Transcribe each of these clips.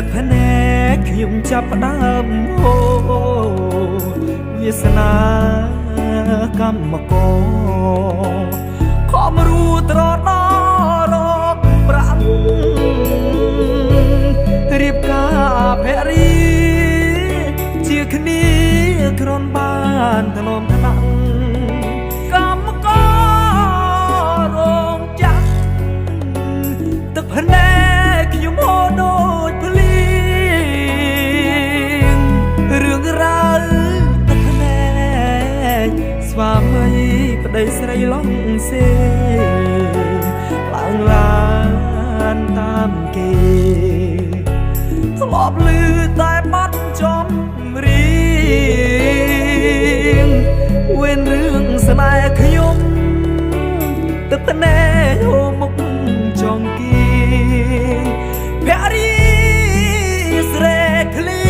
ទឹកភ្នែកខ្ញុំចាប់ផ្ដើមហូរវាសនាកម្មករខំរូត្រដល់រកប្រាំងរៀបការភរិជាគ្នាក្រនបានថ្នមថ្នាក់កម្មកររងចាំងទឹកភ្នែកខ្ញុំហូរដូចភ្លៀងរឿងរ៉ាវទឹកភ្នែកស្វាមីប្តីស្រីឡងសេឡើងឡានតាមគេធ្លាប់ឮតែបាត់ចំរៀងវេនរឿងស្នេហ៍ខ្ញុំទឹកភ្នែកហូរមុខចង់គៀងភរិស្រែឃ្លៀ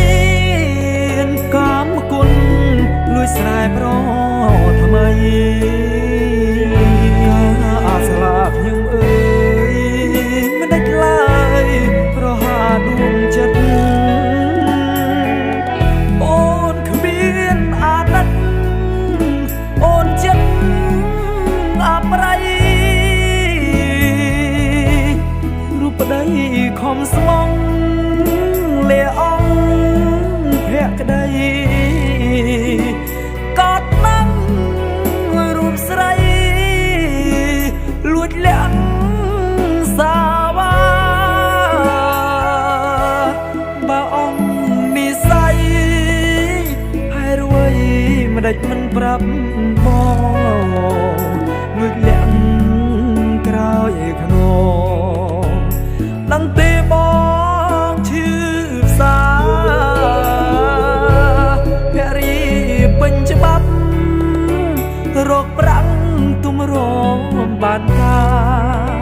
នកម្មគុណលួចស្រែប្រថ្មីអាស្លាប់ខ្ញុំអើយមិនដាច់ឡើយប្រហាដួងចិត្តអូនគ្មានអាណិតអូនចិត្តអប្រៃរូបប្តីខំស្មងលាអង្គភក្តីកត់នឹងរូបស្រីលួចលាក់សាវ៉ាបើអង្គនិស័យហើយរួយមិនដេចមិនប្រាប់បងលួចលាក់ក្រោយខ្នងនឹងទេបងឈឺផ្សាភរិពេញច្បាប់រកប្រាំងទុំរមបានការ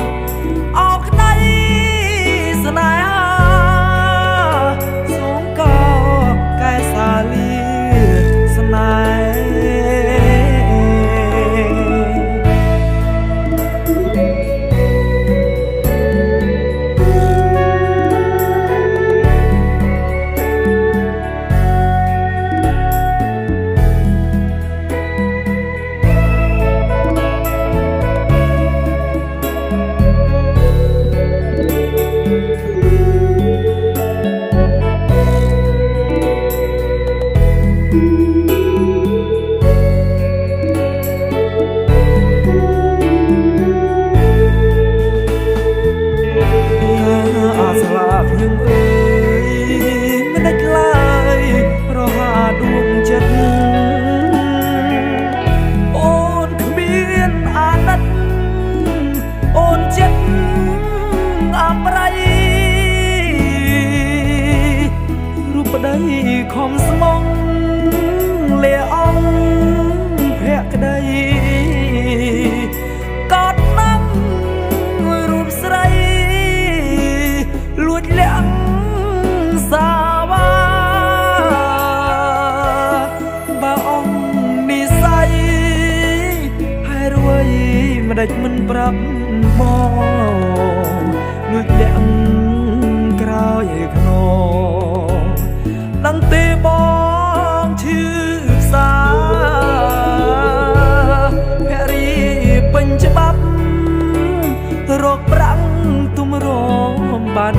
អោក្តីស្នេហាសូមកោកែសាលីស្នេខំស្មងលាអង្គភក្តីកត់នឹងរូបស្រីលួចលាក់សាវ៉ាបើអង្គនិស័យហើយរួយមិនដេចមិនប្រាប់បងលួចលាក់ក្រោយខ្នងនឹងទេបងឈឺផ្សាភរិពេញច្បាប់រកប្រាំងទុំរមបាន